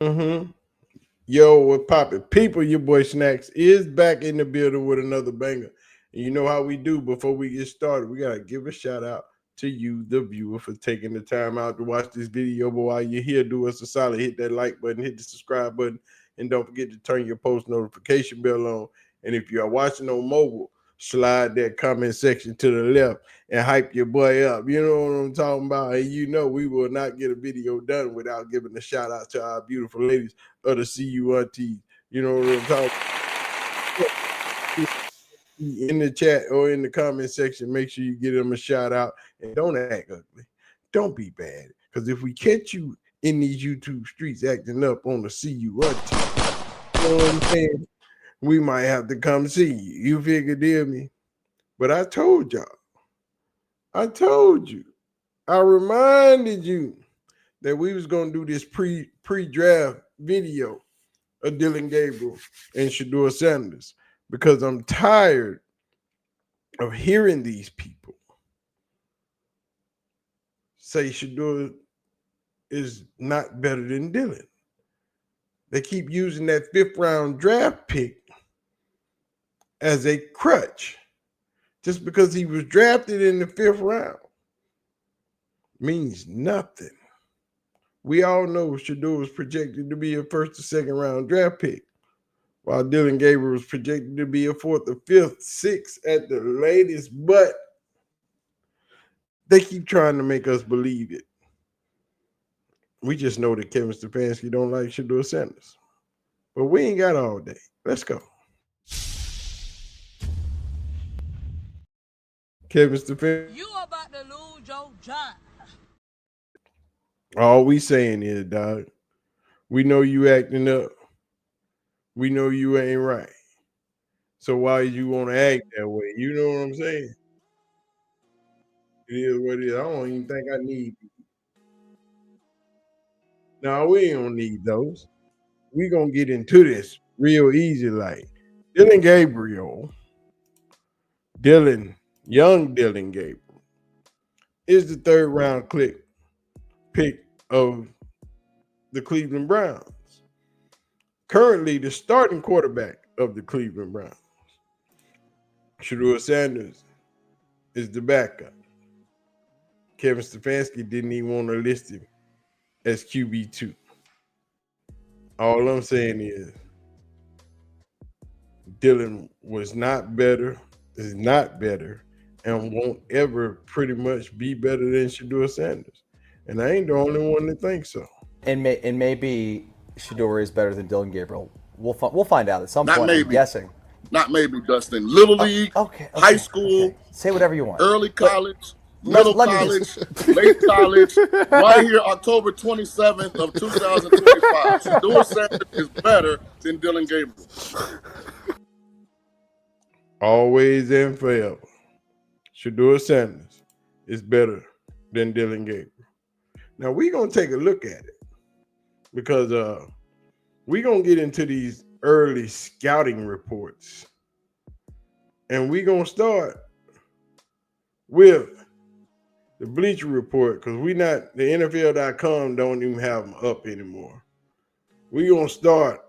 Mm-hmm. Yo, what poppin'? People, your boy Snacks is back in the building with another banger. And you know how we do before we get started. We gotta give a shout out to you, the viewer, for taking the time out to watch this video. But while you're here, do us a solid, hit that like button, hit the subscribe button, and don't forget to turn your post notification bell on. And if you are watching on mobile, slide that comment section to the left and hype your boy up. You know what I'm talking about? And you know we will not get a video done without giving a shout out to our beautiful ladies of the CUNT. You know what I'm talking about? In the chat or in the comment section, make sure you give them a shout out and don't act ugly. Don't be bad. Because if we catch you in these YouTube streets acting up on the CUNT, you know what I'm saying? We might have to come see you. You figure deal me? But I told y'all. I told you. I reminded you that we was gonna do this pre-draft video of Dillon Gabriel and Shedeur because I'm tired of hearing these people say Shedeur is not better than Dillon. They keep using that 5th round draft pick as a crutch. Just because he was drafted in the 5th round means nothing. We all know Shedeur was projected to be a 1st or 2nd round draft pick, while Dillon Gabriel was projected to be a 4th or 5th, 6th at the latest. But they keep trying to make us believe it. We just know that Kevin Stefanski don't like Shedeursanders. But we ain't got all day. Let's go. Kevin Stefanski. You about to lose your job. All we saying is, dog, we know you acting up. We know you ain't right. So why you want to act that way? You know what I'm saying? It is what it is. I don't even think I need. No, we don't need those. We gonna get into this real easy. Like Dillon Gabriel, young Dillon Gabriel, is the 3rd round pick of the Cleveland Browns. Currently, the starting quarterback of the Cleveland Browns. Shedeur is the backup. Kevin Stefanski didn't even want to list him as QB2. All I'm saying is Dillon was not better, is not better, and won't ever pretty much be better than Shedeur. And I ain't the only one that thinks so. And maybe Shedeur is better than Dillon Gabriel. We'll find out at some Not point. maybe. I'm guessing. Not maybe, Dustin. Little League, high school, okay. Say whatever you want. early college, middle let me college, late college, right here, October 27th of 2025. Shedeur is better than Dillon Gabriel. Always and forever. Shedeur is better than Dillon Gabriel. Now we're gonna take a look at it because we're gonna get into these early scouting reports. And we're gonna start with the Bleacher Report because we not the NFL.com don't even have them up anymore. We're gonna start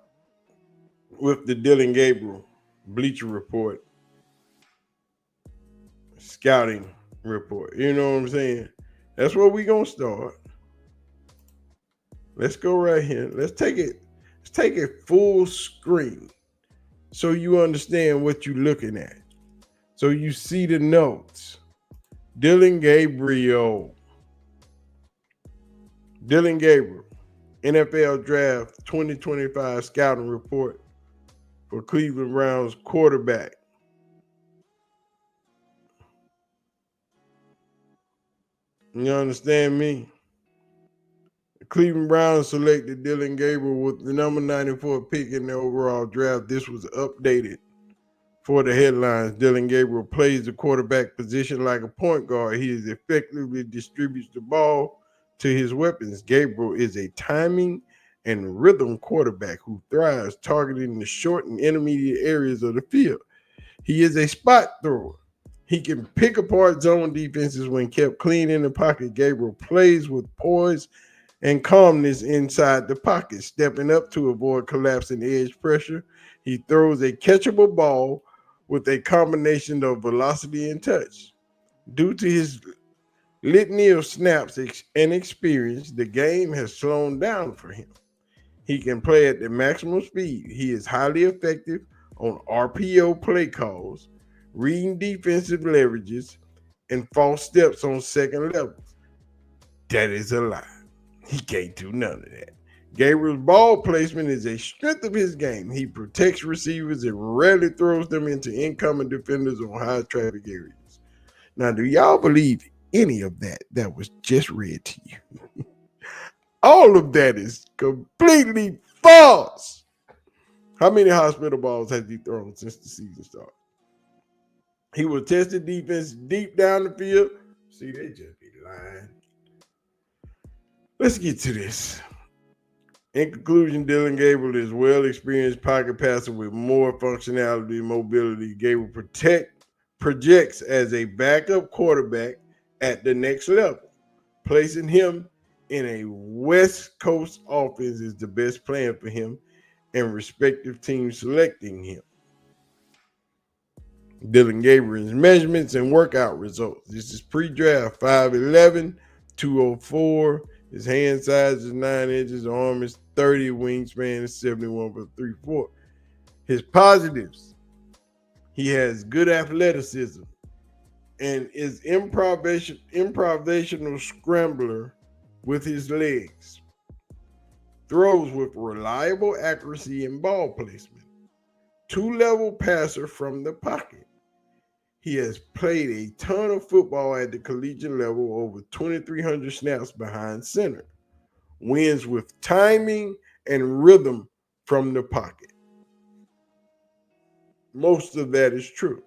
with the Dillon Gabriel Bleacher Report scouting report. You know what I'm saying? That's where we're gonna start. Let's go right here. Let's take it full screen so you understand what you're looking at. So you see the notes. Dillon Gabriel, NFL Draft 2025 Scouting Report for Cleveland Browns quarterback. You understand me? The Cleveland Browns selected Dillon Gabriel with the number 94 pick in the overall draft. This was updated for the headlines. Dillon Gabriel plays the quarterback position like a point guard. He effectively distributes the ball to his weapons. Gabriel is a timing and rhythm quarterback who thrives targeting the short and intermediate areas of the field. He is a spot thrower. He can pick apart zone defenses when kept clean in the pocket. Gabriel plays with poise and calmness inside the pocket, stepping up to avoid collapsing edge pressure. He throws a catchable ball with a combination of velocity and touch. Due to his litany of snaps and experience, the game has slowed down for him. He can play at the maximum speed. He is highly effective on RPO play calls, reading defensive leverages, and false steps on second levels. That is a lie. He can't do none of that. Gabriel's ball placement is a strength of his game. He protects receivers and rarely throws them into incoming defenders on high traffic areas. Now, do y'all believe any of that was just read to you? All of that is completely false. How many hospital balls has he thrown since the season started? He will test the defense deep down the field. See, they just be lying. Let's get to this. In conclusion, Dillon Gabriel is well experienced pocket passer with more functionality and mobility. Gabriel projects as a backup quarterback at the next level. Placing him in a West Coast offense is the best plan for him and respective teams selecting him. Dillon Gabriel's measurements and workout results. This is pre-draft: 5'11", 204. His hand size is 9 inches. Arm is 30. Wingspan is 71 for 3'4". His positives: he has good athleticism and is improvisational scrambler with his legs. Throws with reliable accuracy and ball placement. 2-level passer from the pocket. He has played a ton of football at the collegiate level, over 2,300 snaps behind center. Wins with timing and rhythm from the pocket. Most of that is true.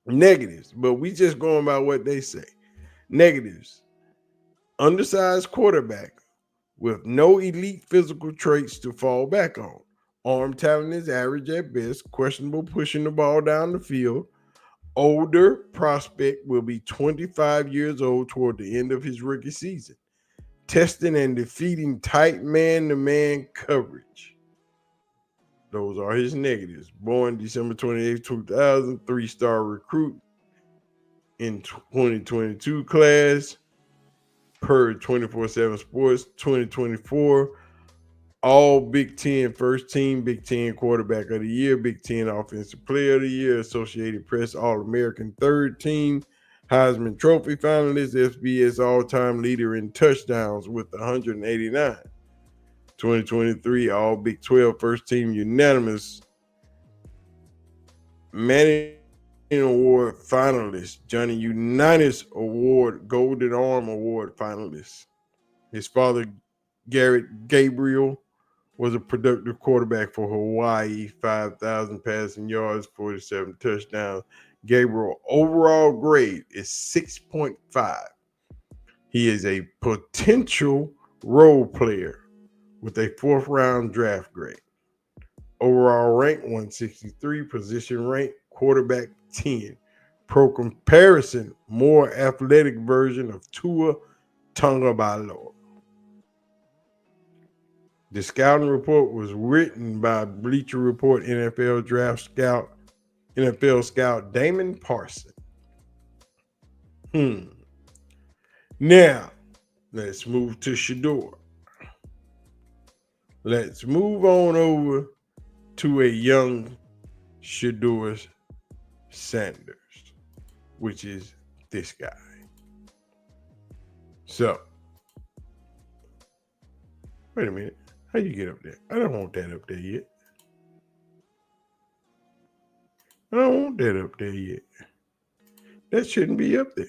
Negatives, but we just going by what they say. Negatives: undersized quarterback with no elite physical traits to fall back on. Arm talent is average at best, questionable pushing the ball down the field. Older prospect, will be 25 years old toward the end of his rookie season. Testing and defeating tight man-to-man coverage. Those are his negatives. Born December 28, 2000, 3-star recruit in 2022 class, per 24/7 Sports. 2024 All Big Ten first team, Big Ten quarterback of the year, Big Ten offensive player of the year, Associated Press All-American third team, Heisman Trophy finalist, FBS all-time leader in touchdowns with 189. 2023 All Big 12 first team unanimous Manning Award finalist, Johnny Unitas Award, Golden Arm Award finalist. His father, Gabriel, was a productive quarterback for Hawaii, 5,000 passing yards, 47 touchdowns. Gabriel overall grade is 6.5. He is a potential role player with a 4th-round draft grade. Overall rank 163, position rank quarterback 10. Pro comparison, more athletic version of Tua Tagovailoa. The scouting report was written by Bleacher Report NFL scout Damon Parson. Now, let's move to Shedeur. Let's move on over to a young Shedeur Sanders, which is this guy. So, wait a minute. How you get up there? I don't want that up there yet. I don't want that up there yet. That shouldn't be up there.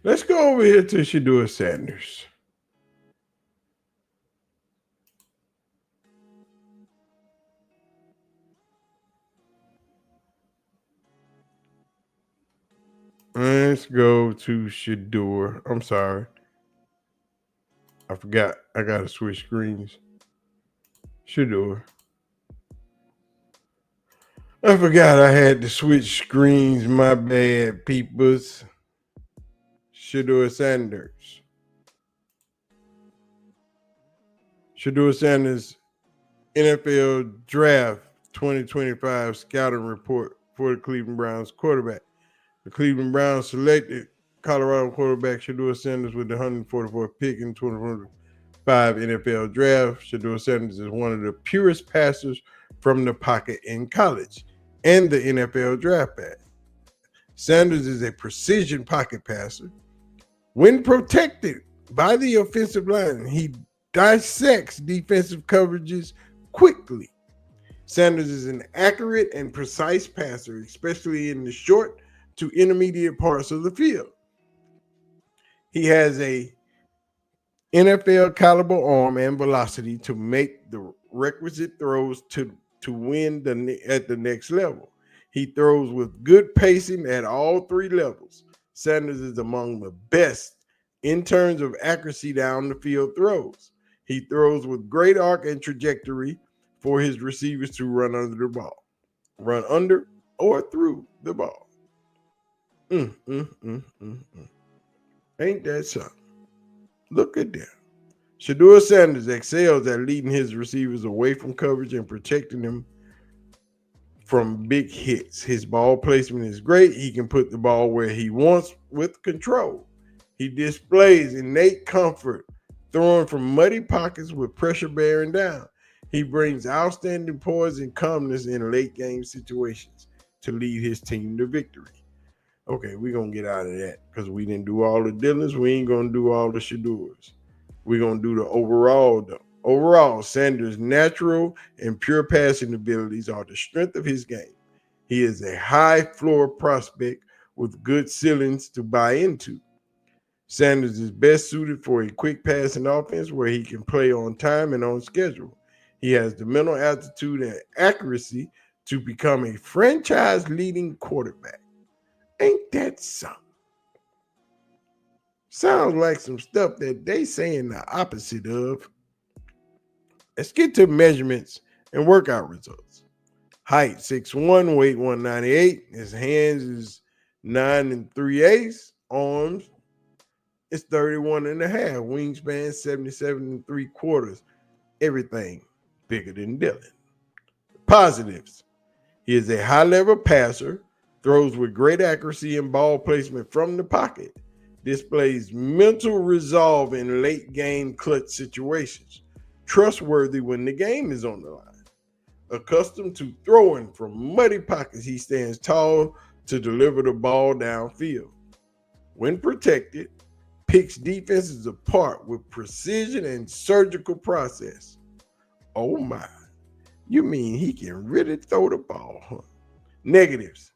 Let's go over here to Shedeur Sanders. Let's go to Shedeur. I'm sorry. I forgot. I got to switch screens. Shedeur. I forgot I had to switch screens. My bad, peepers. Shedeur Sanders. Shedeur Sanders NFL Draft 2025 scouting report for the Cleveland Browns quarterback. The Cleveland Browns selected Colorado quarterback Shedeur Sanders with the 144th pick in 2025 NFL Draft. Shedeur Sanders is one of the purest passers from the pocket in college and the NFL Draft pass. Sanders is a precision pocket passer. When protected by the offensive line, he dissects defensive coverages quickly. Sanders is an accurate and precise passer, especially in the short to intermediate parts of the field. He has a NFL caliber arm and velocity to make the requisite throws to win at the next level. He throws with good pacing at all three levels. Sanders is among the best in terms of accuracy down the field throws. He throws with great arc and trajectory for his receivers to run under or through the ball. Ain't that something? Look at that. Shedeur Sanders excels at leading his receivers away from coverage and protecting them from big hits. His ball placement is great. He can put the ball where he wants with control. He displays innate comfort throwing from muddy pockets with pressure bearing down. He brings outstanding poise and calmness in late game situations to lead his team to victory. Okay, we're going to get out of that because we didn't do all the Dillons. We ain't going to do all the Shedeurs. We're going to do the overall, though. Overall, Sanders' natural and pure passing abilities are the strength of his game. He is a high floor prospect with good ceilings to buy into. Sanders is best suited for a quick passing offense where he can play on time and on schedule. He has the mental aptitude and accuracy to become a franchise-leading quarterback. Ain't that something? Sounds like some stuff that they saying the opposite of. Let's get to measurements and workout results. Height 6'1", weight 198. His hands is 9 3/8. Arms is 31 and a half. Wingspan 77 3/4. Everything bigger than Dillon. Positives. He is a high-level passer, throws with great accuracy and ball placement from the pocket, displays mental resolve in late-game clutch situations, trustworthy when the game is on the line. Accustomed to throwing from muddy pockets, he stands tall to deliver the ball downfield. When protected, picks defenses apart with precision and surgical process. Oh my, you mean he can really throw the ball, huh? Negatives.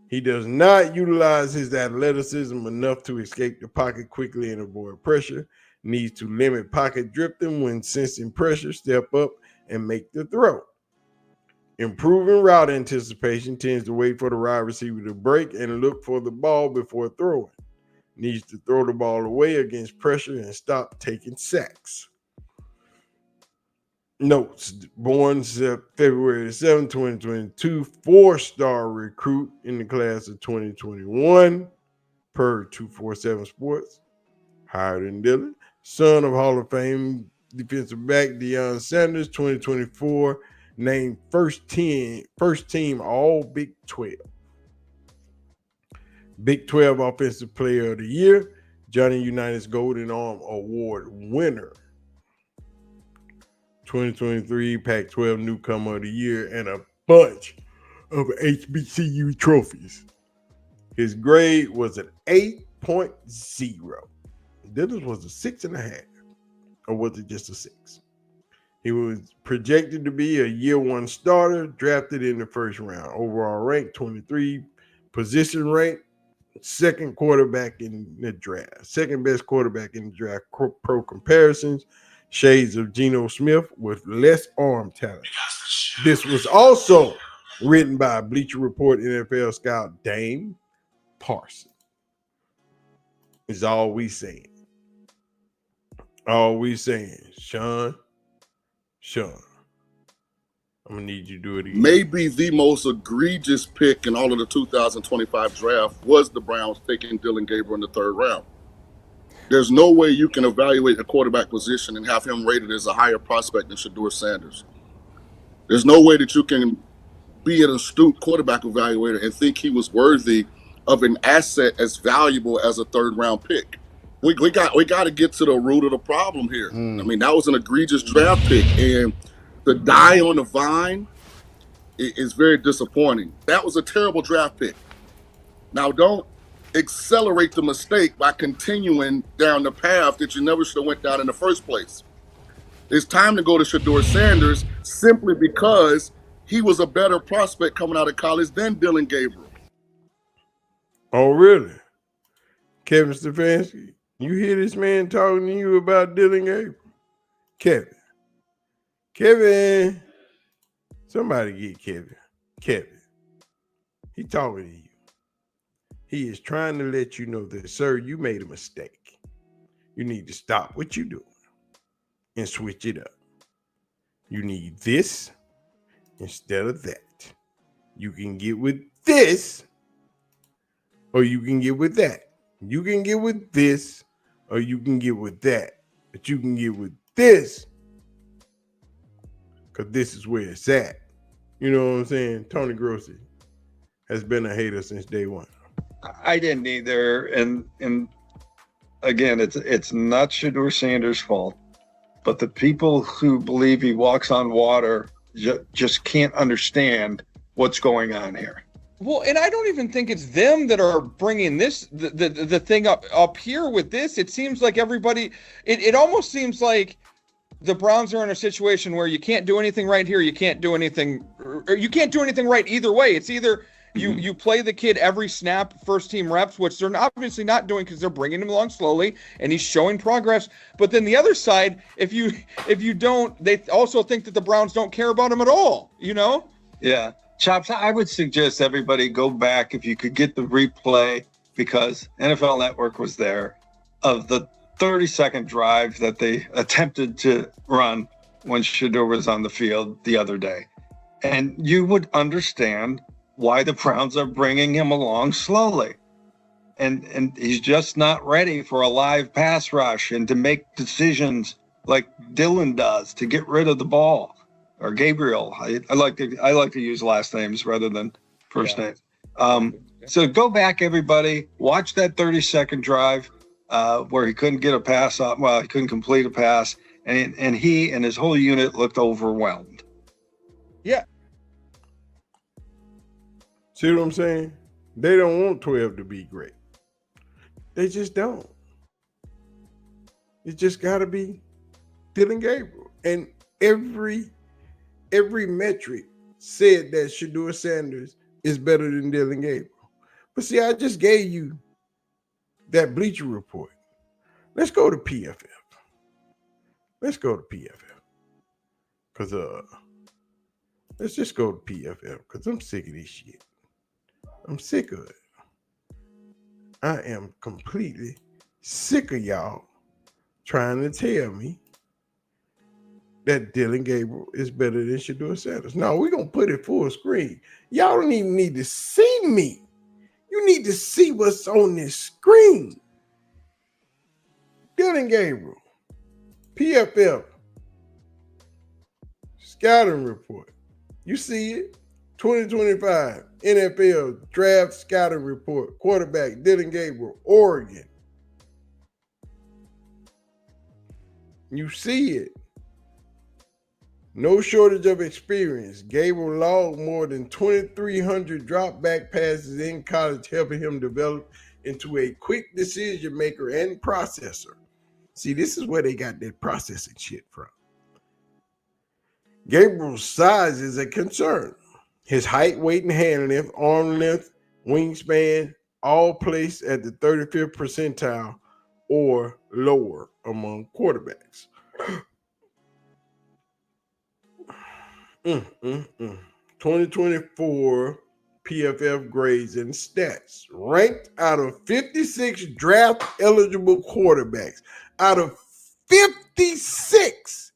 He does not utilize his athleticism enough to escape the pocket quickly and avoid pressure. Needs to limit pocket drifting when sensing pressure, step up and make the throw. Improving route anticipation, tends to wait for the wide receiver to break and look for the ball before throwing. Needs to throw the ball away against pressure and stop taking sacks. Notes: born February 7, 2022, 4-star recruit in the class of 2021, per 247 Sports, higher than Dillon. Son of Hall of Fame defensive back Deion Sanders, 2024, named first team All Big 12. Big 12 Offensive Player of the Year, Johnny Unitas Golden Arm Award winner. 2023 Pac-12 Newcomer of the Year, and a bunch of HBCU trophies. His grade was an 8.0. Dillon's was a 6.5, or was it just a 6? He was projected to be a year one starter, drafted in the first round. Overall rank 23, position rank second quarterback in the draft, second best quarterback in the draft. Pro comparisons, shades of Geno Smith with less arm talent. This was also written by Bleacher Report NFL scout Dame Parson. Is all we saying. All we saying, Sean, I'm gonna need you to do it again. Maybe the most egregious pick in all of the 2025 draft was the Browns taking Dillon Gabriel in the third round. There's no way you can evaluate a quarterback position and have him rated as a higher prospect than Shedeur Sanders. There's no way that you can be an astute quarterback evaluator and think he was worthy of an asset as valuable as a third-round pick. We got to get to the root of the problem here. I mean, that was an egregious draft pick, and to die on the vine is very disappointing. That was a terrible draft pick. Now, don't accelerate the mistake by continuing down the path that you never should have went down in the first place. It's time to go to Shedeur Sanders simply because he was a better prospect coming out of college than Dillon Gabriel. Oh, really? Kevin Stefanski, you hear this man talking to you about Dillon Gabriel? Kevin, somebody get Kevin, he talking to you. He is trying to let you know that, sir, you made a mistake. You need to stop what you're doing and switch it up. You need this instead of that. You can get with this or you can get with that. You can get with this or you can get with that. But you can get with this because this is where it's at. You know what I'm saying? Tony Grossi has been a hater since day one. I didn't either, and again, it's not Shedeur Sanders' fault, but the people who believe he walks on water just can't understand what's going on here. Well, and I don't even think it's them that are bringing this the thing up here with this. It seems like everybody. It almost seems like the Browns are in a situation where you can't do anything right here. You can't do anything, or you can't do anything right either way. It's either you play the kid every snap, first team reps, which they're obviously not doing because they're bringing him along slowly and he's showing progress. But then the other side, if you don't, they also think that the Browns don't care about him at all. You know? Yeah. Chops, I would suggest everybody go back if you could get the replay, because NFL Network was there, of the 30-second drive that they attempted to run when Shedeur was on the field the other day. And you would understand why the Browns are bringing him along slowly. And he's just not ready for a live pass rush and to make decisions like Dillon does to get rid of the ball. Or Gabriel. I like to use last names rather than first names. So go back, everybody. Watch that 30-second drive where he couldn't get a pass off. Well, he couldn't complete a pass, and he and his whole unit looked overwhelmed. Yeah. See what I'm saying? They don't want 12 to be great. They just don't. It just got to be Dillon Gabriel. And every metric said that Shedeur Sanders is better than Dillon Gabriel. But see, I just gave you that Bleacher Report. Let's go to PFF. Because let's just go to PFF because I'm sick of this shit. I'm sick of it. I am completely sick of y'all trying to tell me that Dillon Gabriel is better than Shedeur Sanders. No, we're going to put it full screen. Y'all don't even need to see me. You need to see what's on this screen. Dillon Gabriel, PFF, scouting report. You see it? 2025 NFL Draft Scouting Report. Quarterback Dillon Gabriel, Oregon. You see it. No shortage of experience. Gabriel logged more than 2,300 drop back passes in college, helping him develop into a quick decision maker and processor. See, this is where they got that processing shit from. Gabriel's size is a concern. His height, weight, and hand length, arm length, wingspan, all placed at the 35th percentile or lower among quarterbacks. 2024 PFF grades and stats. Ranked out of 56 draft eligible quarterbacks. Out of 56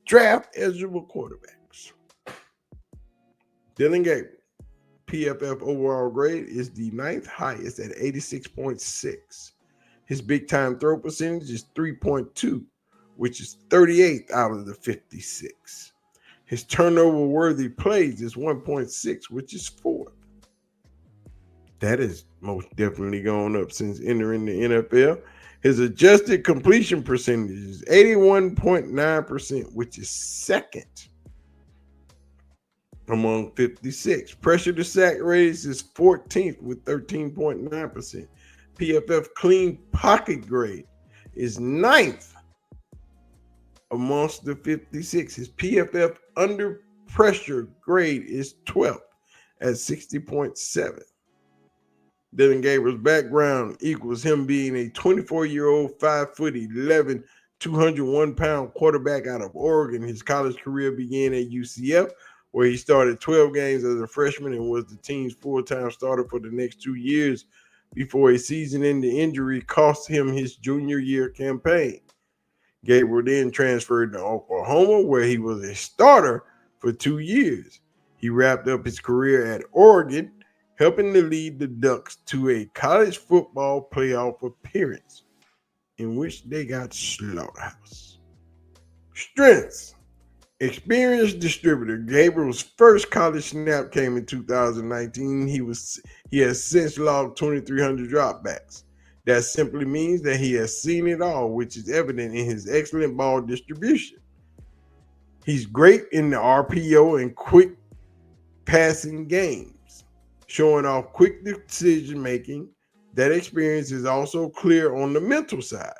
draft eligible quarterbacks. Dillon Gabriel, PFF overall grade is the 9th highest at 86.6. His big time throw percentage is 3.2, which is 38th out of the 56. His turnover worthy plays is 1.6, which is 4th. That is most definitely gone up since entering the NFL. His adjusted completion percentage is 81.9%, which is 2nd among 56. Pressure to sack rates is 14th with 13.9%. PFF clean pocket grade is 9th amongst the 56. His PFF under pressure grade is 12th at 60.7. Dillon Gabriel's background equals him being a 24-year-old, 5'11", 201-pound quarterback out of Oregon. His college career began at UCF, where he started 12 games as a freshman and was the team's full-time starter for the next 2 years before a season-ending injury cost him his junior year campaign. Gabriel then transferred to Oklahoma, where he was a starter for 2 years. He wrapped up his career at Oregon, helping to lead the Ducks to a college football playoff appearance in which they got slaughterhouse. Strengths. Experienced distributor. Gabriel's first college snap came in 2019. He has since logged 2,300 dropbacks. That simply means that he has seen it all, which is evident in his excellent ball distribution. He's great in the RPO and quick passing games, showing off quick decision making. That experience is also clear on the mental side.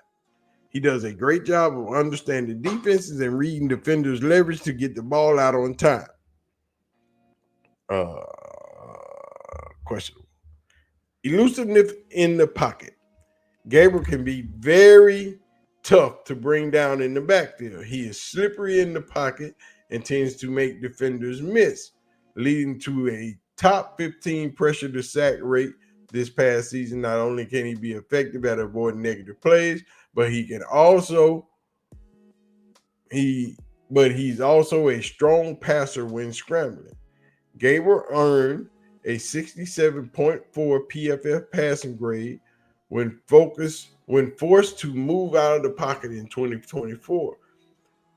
He does a great job of understanding defenses and reading defenders' leverage to get the ball out on time. Questionable. Elusiveness in the pocket. Gabriel can be very tough to bring down in the backfield. He is slippery in the pocket and tends to make defenders miss, leading to a top 15 pressure to sack rate this past season. Not only can he be effective at avoiding negative plays, but he's also a strong passer when scrambling. Gabriel earned a 67.4 PFF passing grade when forced to move out of the pocket in 2024,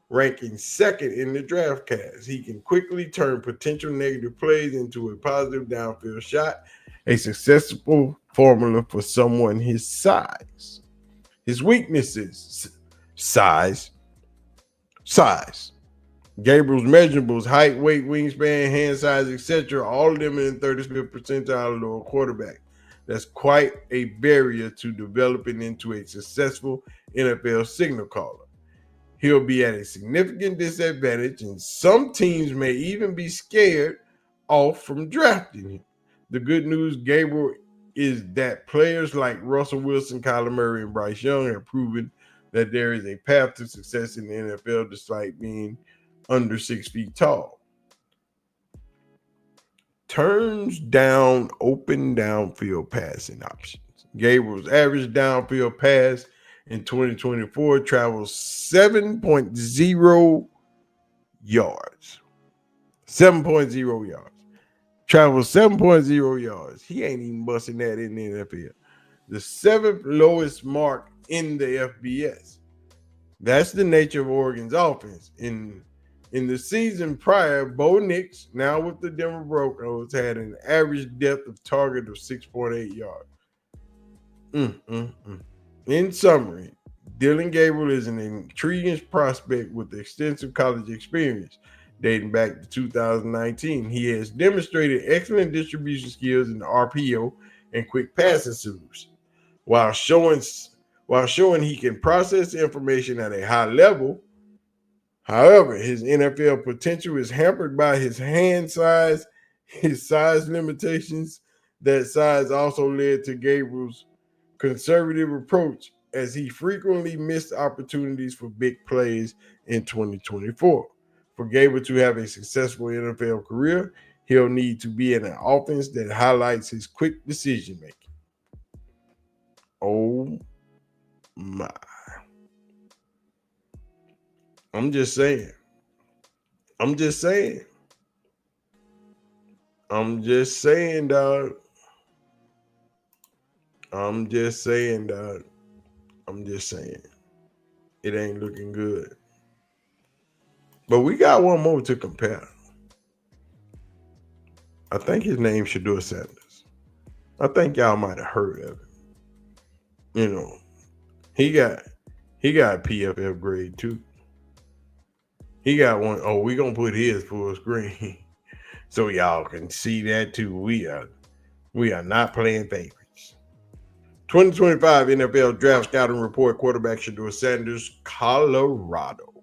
ranking 2nd in the draft class. He can quickly turn potential negative plays into a positive downfield shot, a successful formula for someone his size. His weaknesses: size. Gabriel's measurables: height, weight, wingspan, hand size, etc. All of them in the 35th percentile of lower quarterback. That's quite a barrier to developing into a successful NFL signal caller. He'll be at a significant disadvantage, and some teams may even be scared off from drafting him. The good news, Gabriel, is that players like Russell Wilson, Kyler Murray, and Bryce Young have proven that there is a path to success in the NFL despite being under 6 feet tall. Turns down open downfield passing options. Gabriel's average downfield pass in 2024 travels 7.0 yards. 7.0 yards. Travels 7.0 yards. He ain't even busting that in the NFL. The 7th lowest mark in the FBS. That's the nature of Oregon's offense. In the season prior, Bo Nix, now with the Denver Broncos, had an average depth of target of 6.8 yards. In summary, Dillon Gabriel is an intriguing prospect with extensive college experience dating back to 2019. He has demonstrated excellent distribution skills in the RPO and quick passing solution. While showing he can process information at a high level, however, his NFL potential is hampered by his hand size, his size limitations. That size also led to Gabriel's conservative approach, as he frequently missed opportunities for big plays in 2024. For Gabriel to have a successful NFL career, he'll need to be in an offense that highlights his quick decision making. Oh my. I'm just saying, dog. I'm just saying. It ain't looking good. But we got one more to compare. I think his name's Shedeursanders. I think y'all might have heard of him. You know, he got a PFF grade too. He got one. Oh, we gonna put his full screen so y'all can see that too. We are not playing favorites. 2025 NFL Draft Scouting Report quarterback Shedeur Sanders, Colorado.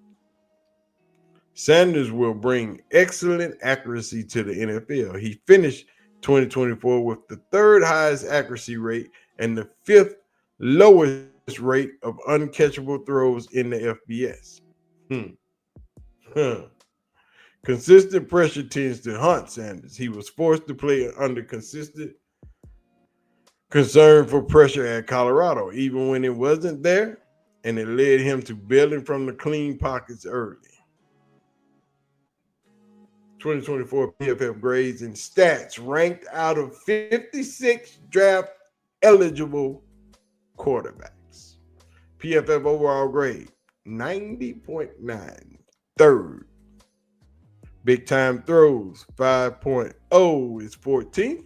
Sanders will bring excellent accuracy to the NFL. He finished 2024 with the third highest accuracy rate and the fifth lowest rate of uncatchable throws in the FBS. Consistent pressure tends to haunt Sanders. He was forced to play under consistent concern for pressure at Colorado, even when it wasn't there, and it led him to bailing from the clean pockets early. 2024 PFF grades and stats ranked out of 56 draft eligible quarterbacks. PFF overall grade 90.9, third. Big time throws 5.0 is 14th.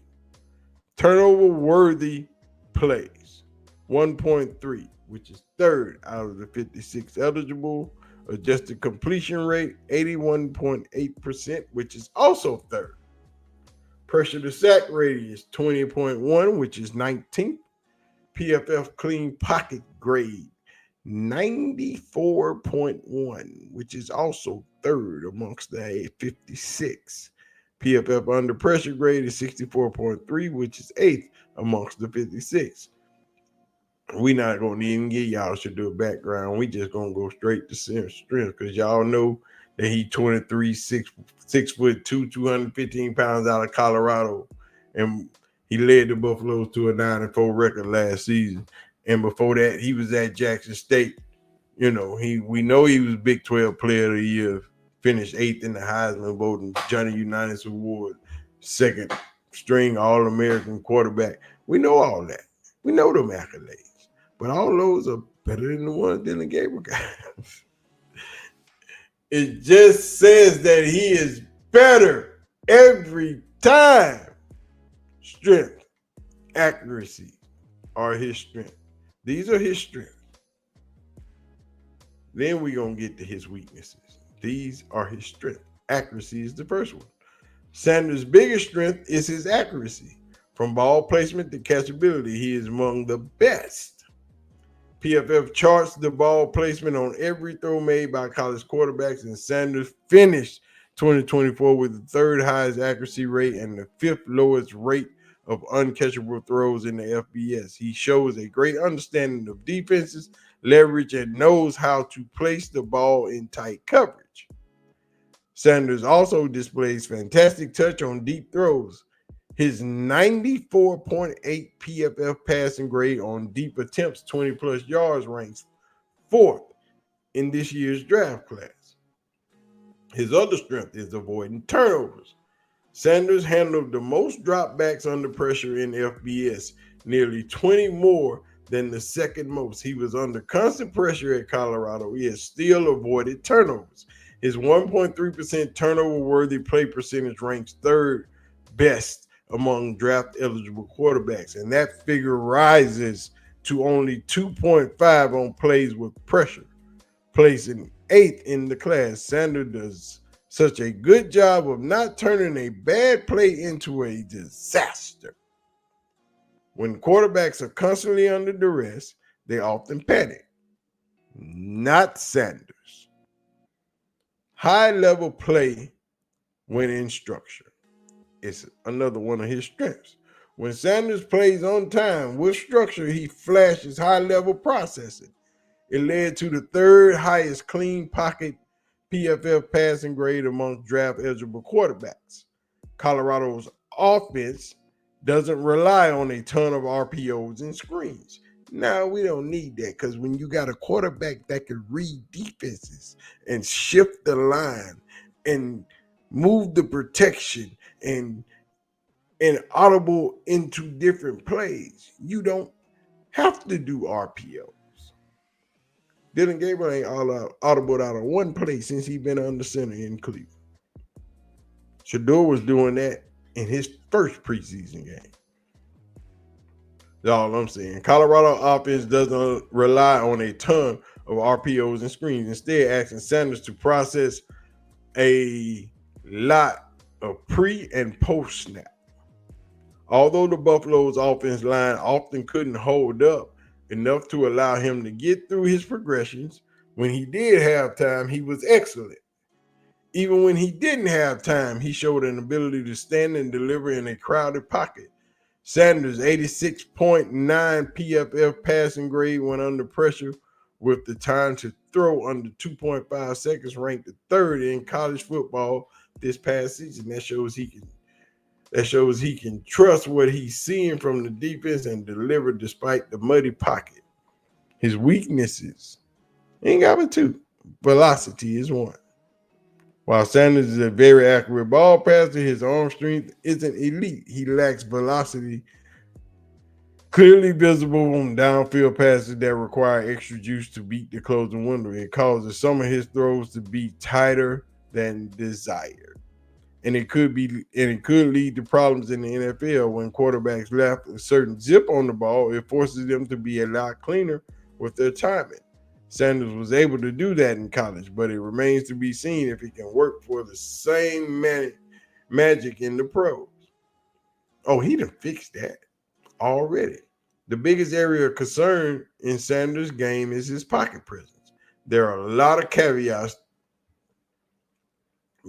Turnover worthy plays 1.3, which is third out of the 56 eligible. Adjusted completion rate 81.8%, which is also third. Pressure to sack radius 20.1, which is 19th. PFF clean pocket grade 94.1, which is also third amongst the 56. PFF under pressure grade is 64.3, which is eighth amongst the 56. We not gonna even get y'all Shedeur background. We just gonna go straight to strength because y'all know that he 23, 6'2", 215 pounds out of Colorado, and he led the Buffaloes to a 9-4 record last season. And before that, he was at Jackson State. You know, we know he was Big 12 Player of the Year, finished 8th in the Heisman voting, Johnny Unitas Award, second string All-American quarterback. We know all that. We know them accolades. But all those are better than the ones Dillon Gabriel got. It just says that he is better every time. Strength, accuracy are his strength. These are his strengths. Then we're going to get to his weaknesses. These are his strengths. Accuracy is the first one. Sanders' biggest strength is his accuracy. From ball placement to catchability, he is among the best. PFF charts the ball placement on every throw made by college quarterbacks, and Sanders finished 2024 with the third highest accuracy rate and the fifth lowest rate of uncatchable throws in the FBS. He shows a great understanding of defenses, leverage, and knows how to place the ball in tight coverage. Sanders also displays fantastic touch on deep throws. His 94.8 PFF passing grade on deep attempts, 20-plus yards, ranks fourth in this year's draft class. His other strength is avoiding turnovers. Sanders handled the most dropbacks under pressure in FBS, nearly 20 more than the second most. He was under constant pressure at Colorado. He has still avoided turnovers. His 1.3% turnover-worthy play percentage ranks third best among draft-eligible quarterbacks, and that figure rises to only 2.5 on plays with pressure, placing eighth in the class. Sanders does such a good job of not turning a bad play into a disaster. When quarterbacks are constantly under duress, they often panic. Not Sanders. High-level play when in structure. It's another one of his strengths. When Sanders plays on time with structure, he flashes high-level processing. It led to the third highest clean pocket PFF passing grade among draft-eligible quarterbacks. Colorado's offense doesn't rely on a ton of RPOs and screens. No, we don't need that because when you got a quarterback that can read defenses and shift the line and move the protection and audible into different plays, you don't have to do RPOs. Dillon Gabriel ain't audible out of one play since he been under center in Cleveland. Shedeur was doing that in his first preseason game. That's all I'm saying. Colorado offense doesn't rely on a ton of RPOs and screens. Instead, asking Sanders to process a lot of pre and post snap. Although the Buffalo's offense line often couldn't hold up enough to allow him to get through his progressions, when he did have time, he was excellent. Even when he didn't have time, he showed an ability to stand and deliver in a crowded pocket. Sanders' 86.9 PFF passing grade when under pressure, with the time to throw under 2.5 seconds, ranked the third in college football this past season. That shows he can trust what he's seeing from the defense and deliver despite the muddy pocket. His weaknesses, ain't got but two. Velocity is one. While Sanders is a very accurate ball passer, his arm strength isn't elite. He lacks velocity, clearly visible on downfield passes that require extra juice to beat the closing window. It causes some of his throws to be tighter than desired. And it could lead to problems in the NFL when quarterbacks left a certain zip on the ball. It forces them to be a lot cleaner with their timing. Sanders was able to do that in college, but it remains to be seen if he can work for the same magic in the pros. Oh, he done fixed that already. The biggest area of concern in Sanders' game is his pocket presence. There are a lot of caveats.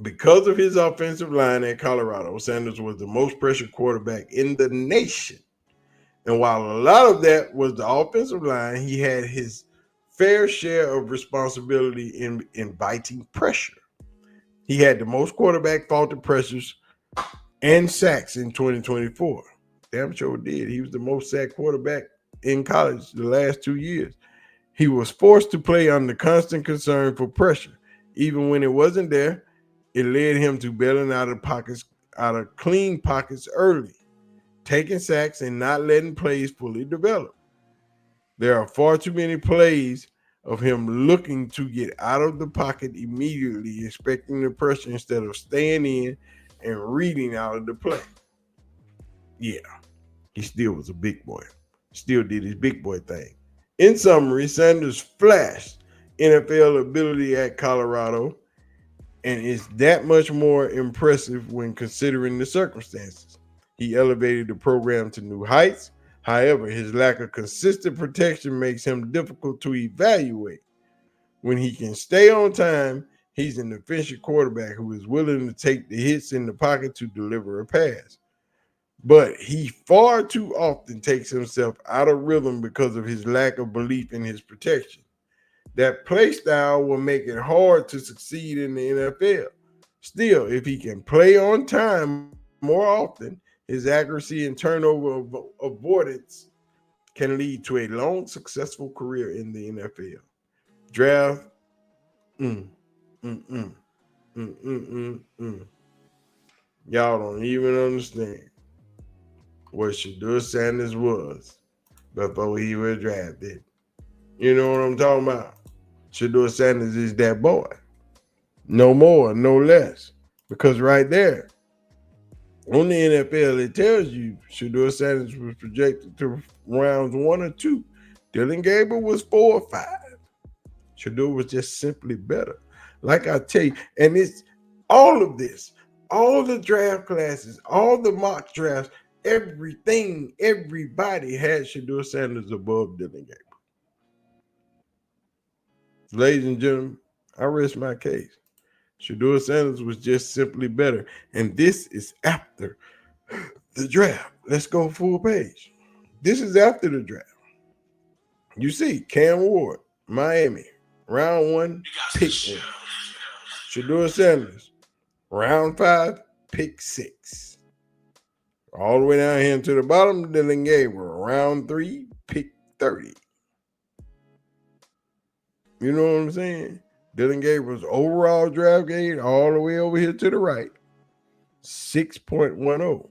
Because of his offensive line at Colorado, Sanders was the most pressured quarterback in the nation. And while a lot of that was the offensive line, he had his fair share of responsibility in inviting pressure. He had the most quarterback faulted pressures and sacks in 2024. Damn sure did. He was the most sacked quarterback in college the last 2 years. He was forced to play under constant concern for pressure. Even when it wasn't there, it led him to bailing out of clean pockets early, taking sacks and not letting plays fully develop. There are far too many plays of him looking to get out of the pocket immediately, expecting the pressure instead of staying in and reading out of the play. Yeah, he still was a big boy. Still did his big boy thing. In summary, Sanders flashed NFL ability at Colorado and is that much more impressive when considering the circumstances. He elevated the program to new heights. However, his lack of consistent protection makes him difficult to evaluate. When he can stay on time, he's an efficient quarterback who is willing to take the hits in the pocket to deliver a pass. But he far too often takes himself out of rhythm because of his lack of belief in his protection. That play style will make it hard to succeed in the NFL. Still, if he can play on time more often, his accuracy and turnover avoidance can lead to a long, successful career in the NFL. Draft, Y'all don't even understand what Shedeursanders was before he was drafted. You know what I'm talking about? Shedeursanders is that boy. No more, no less. Because right there, on the NFL, it tells you Shedeursanders was projected to rounds 1 or 2. Dillon Gabriel was 4 or 5. Shedeur was just simply better. Like I tell you, and it's all of this, all the draft classes, all the mock drafts, everything, everybody had Shedeursanders above Dillon Gabriel. Ladies and gentlemen, I rest my case. Shedeursanders was just simply better. And this is after the draft. Let's go full page. This is after the draft. You see, Cam Ward, Miami, round 1, pick 1. Shedeursanders, round 5, pick 6. All the way down here to the bottom, Dillon Gabriel, round 3, pick 30. You know what I'm saying? Dillon Gabriel's overall draft grade all the way over here to the right, 6.10.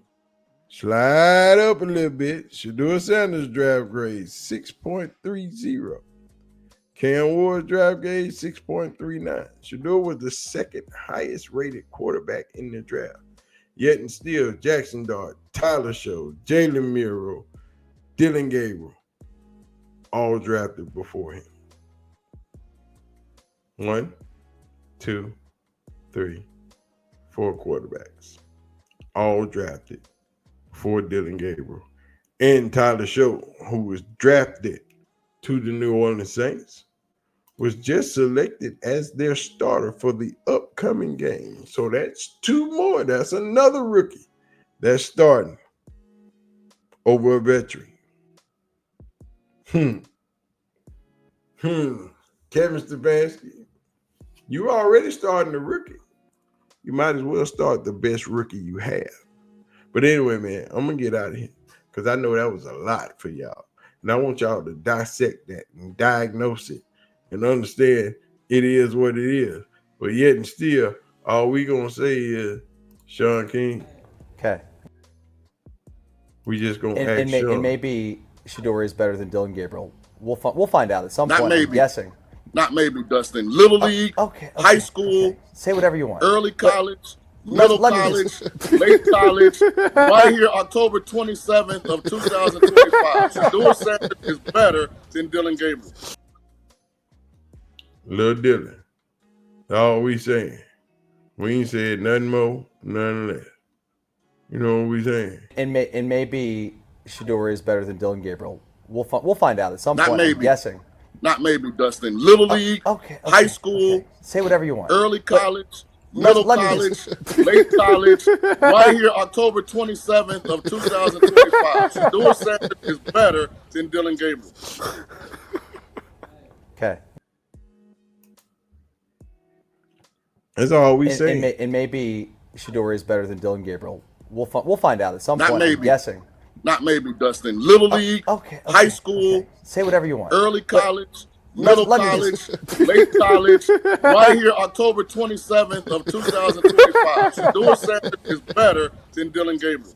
Slide up a little bit. Shedeursanders draft grade, 6.30. Cam Ward's draft grade 6.39. Shedeur was the second highest rated quarterback in the draft. Yet and still, Jackson Dart, Tyler Show, Jalen Miro, Dillon Gabriel, all drafted before him. 1, 2, 3, 4 quarterbacks, all drafted before Dillon Gabriel. And Tyler Show, who was drafted to the New Orleans Saints, was just selected as their starter for the upcoming game. So that's 2 more. That's another rookie that's starting over a veteran. Kevin Stefanski, you already starting a rookie. You might as well start the best rookie you have. But anyway, man, I'm going to get out of here because I know that was a lot for y'all. And I want y'all to dissect that and diagnose it and understand it is what it is. But yet and still, all we going to say is, Sean King. Okay. We just going to ask Sean. And maybe Shedeur is better than Dillon Gabriel. We'll find out at some Not point. maybe. I'm guessing. Not maybe, Dustin. Little League, high school, okay. Say whatever you want. early college, middle let me college, late college, right here, October 27th of 2025. Shedeursanders is better than Dillon Gabriel. Little Dillon. That's all we saying. We ain't said nothing more, none less. You know what we saying? And maybe Shedeur is better than Dillon Gabriel. We'll find out at some Not point. maybe. I'm guessing. Not maybe, Dustin. Little League, high school, Say whatever you want. early college, middle college, late college, right here, October 27th of 2025. Shedeursanders is better than Dillon Gabriel. Okay. That's all we say. And maybe Shedeur is better than Dillon Gabriel. We'll find out at some Not point. maybe. I'm guessing. Not maybe, Dustin. Little League, high school, Say whatever you want. early college, middle college, late college, right here, October 27th of 2025. Shedeursanders is better than Dillon Gabriel.